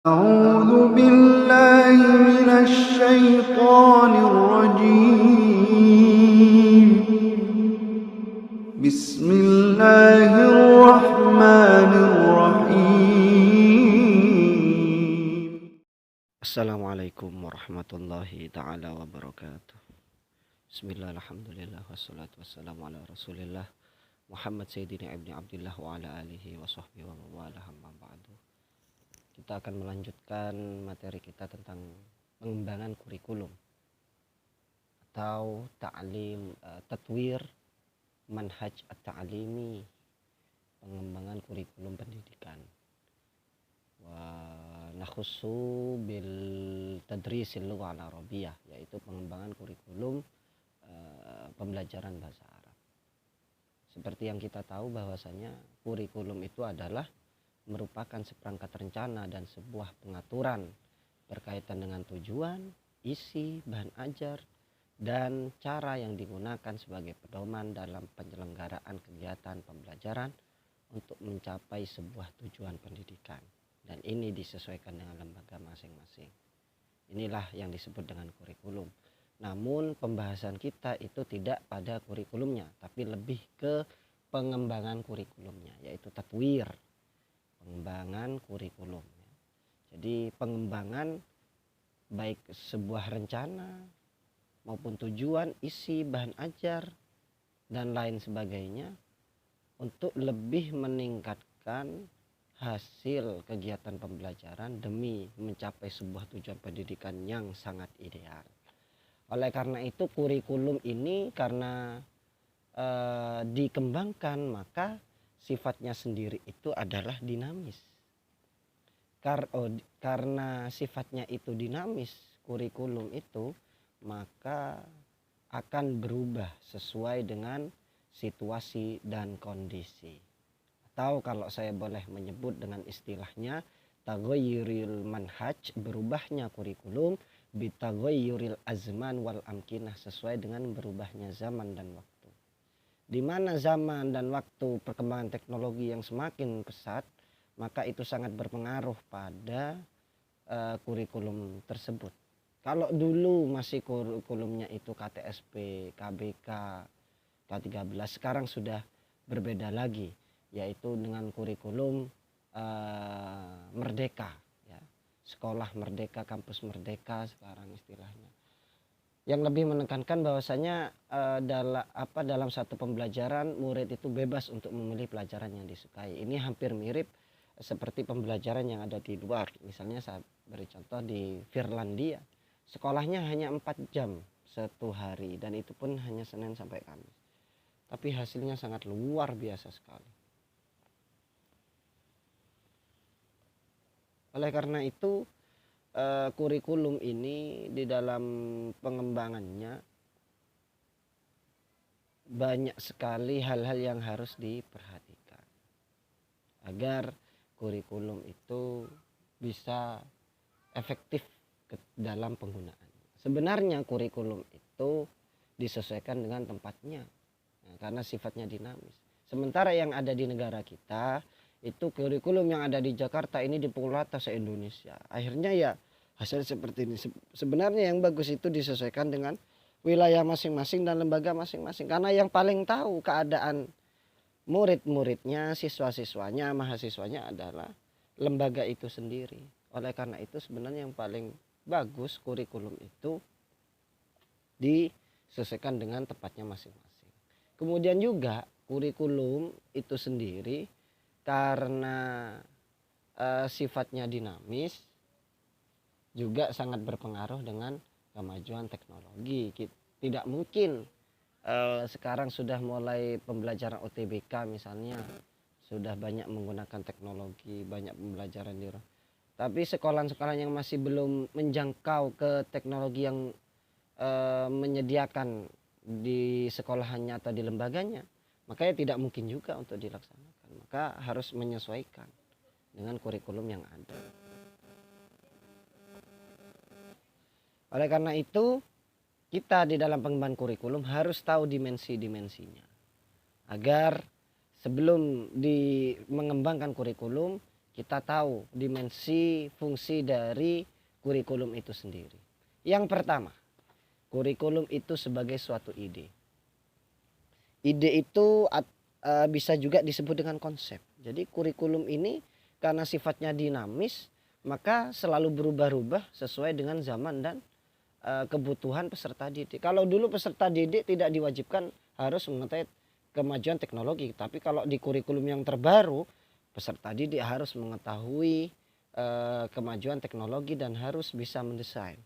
أعوذ بالله من الشيطان الرجيم بسم الله الرحمن الرحيم. Assalamualaikum warahmatullahi ta'ala wabarakatuh. Bismillah, alhamdulillah, wassalatu wassalamu ala rasulillah Muhammad Sayyidina ibni Abdillah wa ala alihi wa sahbihi wa mawalah amma ba'du. Kita akan melanjutkan materi kita tentang pengembangan kurikulum atau tatwir manhaj at-ta'limi, pengembangan kurikulum pendidikan. Nakhusu bil tadrisil lughah al-arabiyyah, yaitu pengembangan kurikulum pembelajaran bahasa Arab. Seperti yang kita tahu bahwasanya kurikulum itu adalah merupakan seperangkat rencana dan sebuah pengaturan berkaitan dengan tujuan, isi, bahan ajar, dan cara yang digunakan sebagai pedoman dalam penyelenggaraan kegiatan pembelajaran untuk mencapai sebuah tujuan pendidikan. Dan ini disesuaikan dengan lembaga masing-masing. Inilah yang disebut dengan kurikulum. Namun pembahasan kita itu tidak pada kurikulumnya, tapi lebih ke pengembangan kurikulumnya, yaitu tatwir, pengembangan kurikulum. Jadi pengembangan baik sebuah rencana maupun tujuan, isi, bahan ajar, dan lain sebagainya untuk lebih meningkatkan hasil kegiatan pembelajaran demi mencapai sebuah tujuan pendidikan yang sangat ideal. Oleh karena itu kurikulum ini karena dikembangkan, maka sifatnya sendiri itu adalah dinamis. Karena sifatnya itu dinamis, kurikulum itu maka akan berubah sesuai dengan situasi dan kondisi. Atau kalau saya boleh menyebut dengan istilahnya taghayyuril manhaj, berubahnya kurikulum, bitaghayyuril azman wal amkinah, sesuai dengan berubahnya zaman dan waktu. Di mana zaman dan waktu perkembangan teknologi yang semakin pesat, maka itu sangat berpengaruh pada kurikulum tersebut. Kalau dulu masih kurikulumnya itu KTSP, KBK, K13, sekarang sudah berbeda lagi, yaitu dengan kurikulum merdeka, ya. Sekolah merdeka, kampus merdeka sekarang istilahnya, yang lebih menekankan bahwasanya dalam satu pembelajaran murid itu bebas untuk memilih pelajaran yang disukai. Ini hampir mirip seperti pembelajaran yang ada di luar. Misalnya saya beri contoh di Finlandia, sekolahnya hanya 4 jam satu hari, dan itu pun hanya Senin sampai Kamis. Tapi hasilnya sangat luar biasa sekali. Oleh karena itu kurikulum ini di dalam pengembangannya banyak sekali hal-hal yang harus diperhatikan agar kurikulum itu bisa efektif dalam penggunaan. Sebenarnya kurikulum itu disesuaikan dengan tempatnya, karena sifatnya dinamis. Sementara yang ada di negara kita itu kurikulum yang ada di Jakarta ini dipukul rata se-Indonesia. Akhirnya ya hasil seperti ini. Sebenarnya yang bagus itu disesuaikan dengan wilayah masing-masing dan lembaga masing-masing, karena yang paling tahu keadaan murid-muridnya, siswa-siswanya, mahasiswanya adalah lembaga itu sendiri. Oleh karena itu sebenarnya yang paling bagus kurikulum itu disesuaikan dengan tempatnya masing-masing. Kemudian juga kurikulum itu sendiri karena sifatnya dinamis juga sangat berpengaruh dengan kemajuan teknologi. Tidak mungkin sekarang sudah mulai pembelajaran UTBK misalnya, sudah banyak menggunakan teknologi, banyak pembelajaran di rumah. Tapi sekolah-sekolah yang masih belum menjangkau ke teknologi yang menyediakan di sekolahannya atau di lembaganya, makanya tidak mungkin juga untuk dilaksanakan. Maka harus menyesuaikan dengan kurikulum yang ada. Oleh karena itu kita di dalam pengembangan kurikulum harus tahu dimensi-dimensinya, agar sebelum mengembangkan kurikulum kita tahu dimensi fungsi dari kurikulum itu sendiri. Yang pertama, kurikulum itu sebagai suatu ide. Ide itu bisa juga disebut dengan konsep. Jadi kurikulum ini karena sifatnya dinamis, maka selalu berubah-ubah sesuai dengan zaman dan kebutuhan peserta didik. Kalau dulu peserta didik tidak diwajibkan harus mengetahui kemajuan teknologi, tapi kalau di kurikulum yang terbaru peserta didik harus mengetahui kemajuan teknologi dan harus bisa mendesain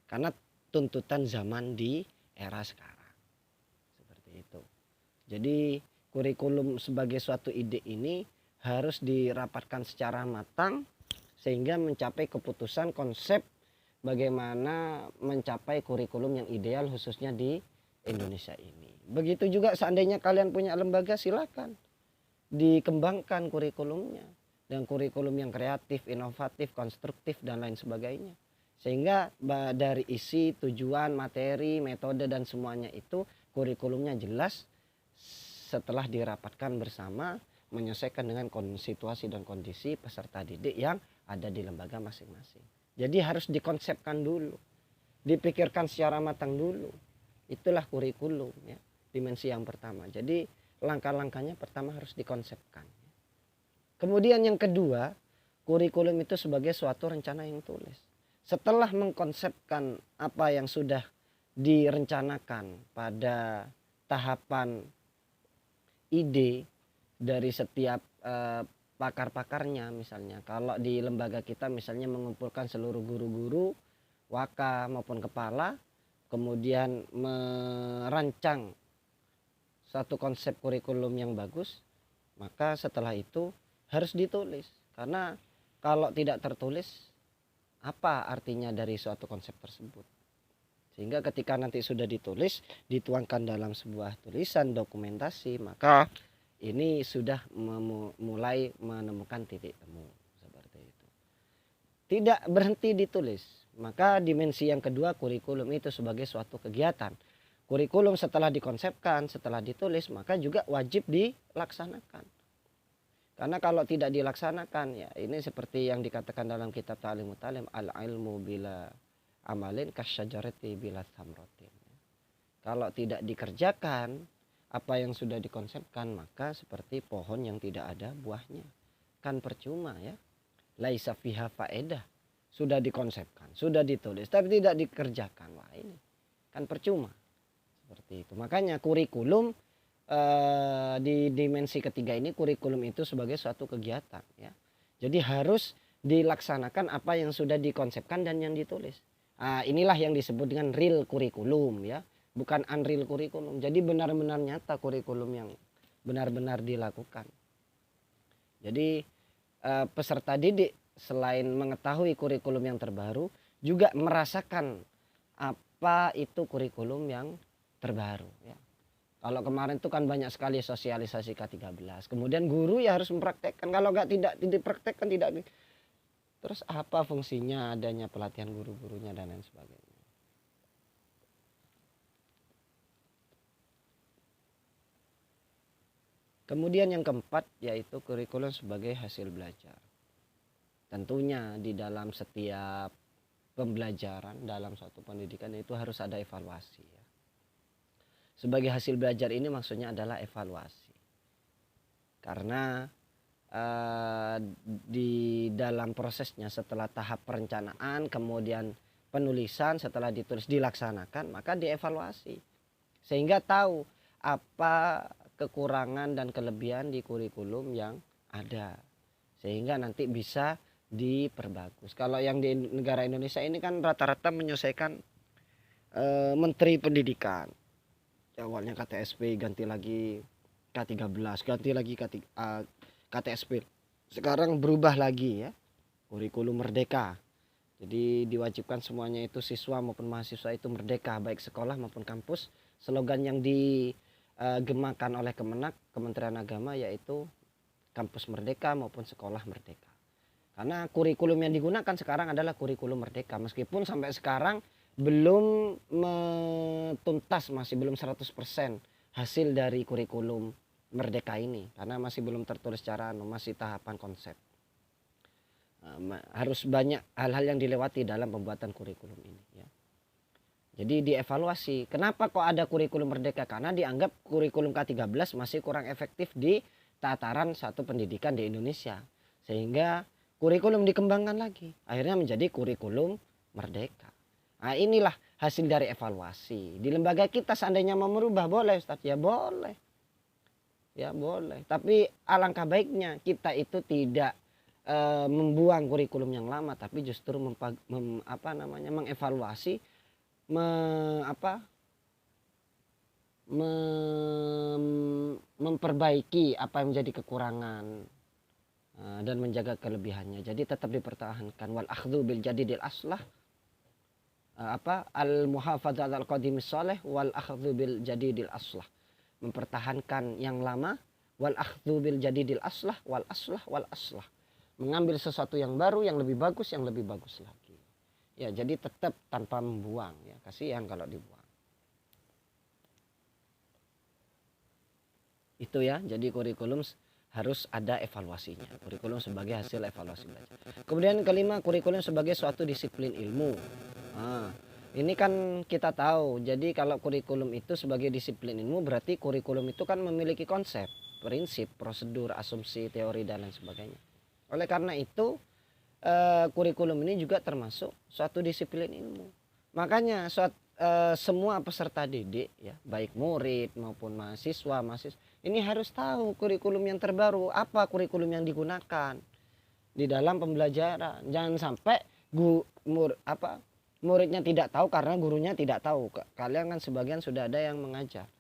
karena tuntutan zaman di era sekarang. Seperti itu. Jadi kurikulum sebagai suatu ide ini harus dirapatkan secara matang sehingga mencapai keputusan konsep bagaimana mencapai kurikulum yang ideal khususnya di Indonesia ini. Begitu juga seandainya kalian punya lembaga, silakan dikembangkan kurikulumnya dan kurikulum yang kreatif, inovatif, konstruktif dan lain sebagainya. Sehingga dari isi, tujuan, materi, metode dan semuanya itu kurikulumnya jelas setelah dirapatkan bersama menyesuaikan dengan situasi dan kondisi peserta didik yang ada di lembaga masing-masing. Jadi harus dikonsepkan dulu, dipikirkan secara matang dulu. Itulah kurikulum ya, dimensi yang pertama. Jadi langkah-langkahnya pertama harus dikonsepkan. Kemudian yang kedua, kurikulum itu sebagai suatu rencana yang tulis. Setelah mengkonsepkan apa yang sudah direncanakan pada tahapan ide dari setiap pakar-pakarnya, misalnya kalau di lembaga kita misalnya mengumpulkan seluruh guru-guru, waka maupun kepala, kemudian merancang satu konsep kurikulum yang bagus, maka setelah itu harus ditulis. Karena kalau tidak tertulis, apa artinya dari suatu konsep tersebut? Sehingga ketika nanti sudah ditulis, dituangkan dalam sebuah tulisan dokumentasi, maka ini sudah mulai menemukan titik temu seperti itu. Tidak berhenti ditulis, maka dimensi yang kedua kurikulum itu sebagai suatu kegiatan. Kurikulum setelah dikonsepkan, setelah ditulis, maka juga wajib dilaksanakan. Karena kalau tidak dilaksanakan, ya ini seperti yang dikatakan dalam kitab Ta'limut Ta'lim, al-ilmu bila amalin kasyajarati bila thamratin. Kalau tidak dikerjakan apa yang sudah dikonsepkan, maka seperti pohon yang tidak ada buahnya, kan percuma ya. Laisa fiha faedah, sudah dikonsepkan, sudah ditulis tapi tidak dikerjakan, wah ini kan percuma. Seperti itu. Makanya kurikulum di dimensi ketiga ini, kurikulum itu sebagai suatu kegiatan ya. Jadi harus dilaksanakan apa yang sudah dikonsepkan dan yang ditulis. Inilah yang disebut dengan real kurikulum ya. Bukan unreal kurikulum. Jadi benar-benar nyata kurikulum yang benar-benar dilakukan. Jadi peserta didik selain mengetahui kurikulum yang terbaru, juga merasakan apa itu kurikulum yang terbaru ya. Kalau kemarin itu kan banyak sekali sosialisasi K13. Kemudian guru ya harus mempraktekkan. Kalau tidak dipraktekkan, terus apa fungsinya adanya pelatihan guru-gurunya dan lain sebagainya. Kemudian yang keempat yaitu kurikulum sebagai hasil belajar. Tentunya di dalam setiap pembelajaran dalam suatu pendidikan itu harus ada evaluasi ya. Sebagai hasil belajar ini maksudnya adalah evaluasi. Karena di dalam prosesnya setelah tahap perencanaan, kemudian penulisan, setelah ditulis dilaksanakan, maka dievaluasi. Sehingga tahu apa kekurangan dan kelebihan di kurikulum yang ada, sehingga nanti bisa diperbagus. Kalau yang di negara Indonesia ini kan rata-rata menyelesaikan Menteri Pendidikan, awalnya KTSP ganti lagi K13, ganti lagi KTSP, sekarang berubah lagi ya, kurikulum merdeka. Jadi diwajibkan semuanya itu siswa maupun mahasiswa itu merdeka, baik sekolah maupun kampus. Slogan yang digemakan oleh Kemenak, Kementerian Agama, yaitu kampus merdeka maupun sekolah merdeka. Karena kurikulum yang digunakan sekarang adalah kurikulum merdeka, meskipun sampai sekarang belum tuntas, masih belum 100% hasil dari kurikulum merdeka ini, karena masih belum tertulis secara masih tahapan konsep. harus banyak hal-hal yang dilewati dalam pembuatan kurikulum ini ya. Jadi dievaluasi. Kenapa kok ada kurikulum merdeka? Karena dianggap kurikulum K13 masih kurang efektif di tataran satu pendidikan di Indonesia. Sehingga kurikulum dikembangkan lagi. Akhirnya menjadi kurikulum merdeka. Nah, inilah hasil dari evaluasi. Di lembaga kita seandainya mau merubah boleh Ustaz? Ya boleh. Ya boleh. Tapi alangkah baiknya kita itu tidak membuang kurikulum yang lama, tapi justru mengevaluasi, memperbaiki apa yang menjadi kekurangan dan menjaga kelebihannya. Jadi tetap dipertahankan. Wal akhdhu bil jadidil aslah, al muhafadzah al qadimis saleh wal akhdhu bil jadidil aslah. Mempertahankan yang lama, wal akhdhu bil jadidil aslah wal aslah. Mengambil sesuatu yang baru, yang lebih bagus lagi. Ya, jadi tetap tanpa membuang ya. Kasihan kalau dibuang. Itu ya, jadi kurikulum harus ada evaluasinya. Kurikulum sebagai hasil evaluasi belajar. Kemudian kelima, kurikulum sebagai suatu disiplin ilmu. Nah, ini kan kita tahu. Jadi kalau kurikulum itu sebagai disiplin ilmu, berarti kurikulum itu kan memiliki konsep, prinsip, prosedur, asumsi, teori dan lain sebagainya. Oleh karena itu kurikulum ini juga termasuk suatu disiplin ilmu. Makanya semua peserta didik ya, baik murid maupun mahasiswa ini harus tahu kurikulum yang terbaru, apa kurikulum yang digunakan di dalam pembelajaran. Jangan sampai muridnya tidak tahu karena gurunya tidak tahu. Kalian kan sebagian sudah ada yang mengajar.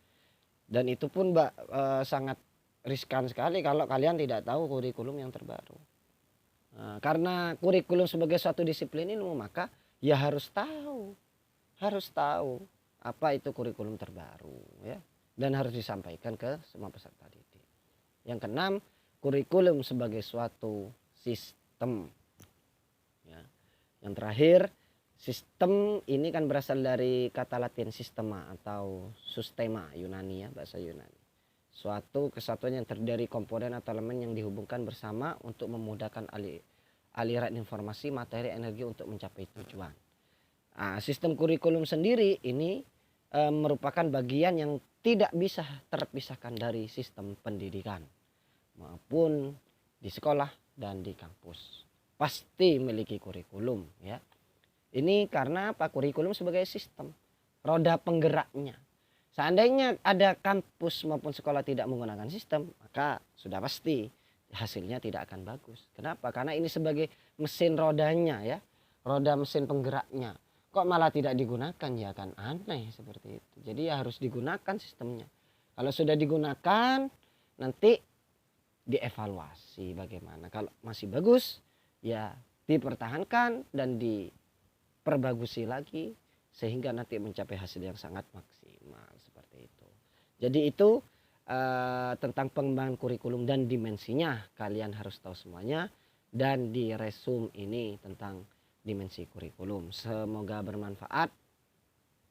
Dan itu pun sangat riskan sekali kalau kalian tidak tahu kurikulum yang terbaru. Nah, karena kurikulum sebagai suatu disiplin ilmu, maka ya harus tahu apa itu kurikulum terbaru ya, dan harus disampaikan ke semua peserta didik. Yang keenam, kurikulum sebagai suatu sistem ya. Yang terakhir, sistem ini kan berasal dari kata Latin sistema atau sustema Yunani ya, bahasa Yunani. Suatu kesatuan yang terdiri dari komponen atau elemen yang dihubungkan bersama untuk memudahkan aliran informasi, materi, energi untuk mencapai tujuan. Nah, sistem kurikulum sendiri ini merupakan bagian yang tidak bisa terpisahkan dari sistem pendidikan maupun di sekolah dan di kampus. Pasti memiliki kurikulum ya. Ini karena apa? Kurikulum sebagai sistem, roda penggeraknya. Seandainya ada kampus maupun sekolah tidak menggunakan sistem, maka sudah pasti hasilnya tidak akan bagus. Kenapa? Karena ini sebagai mesin rodanya ya, roda mesin penggeraknya. Kok malah tidak digunakan? Ya kan aneh seperti itu. Jadi ya harus digunakan sistemnya. Kalau sudah digunakan, nanti dievaluasi bagaimana. Kalau masih bagus, ya dipertahankan dan diperbagusi lagi sehingga nanti mencapai hasil yang sangat maksimal seperti itu. Jadi itu tentang pengembangan kurikulum dan dimensinya kalian harus tahu semuanya, dan di resume ini tentang dimensi kurikulum. Semoga bermanfaat.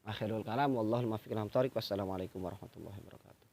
Akhirul kalam, wallahul muwaffiq ila aqwamit thoriq. Wassalamualaikum warahmatullahi wabarakatuh.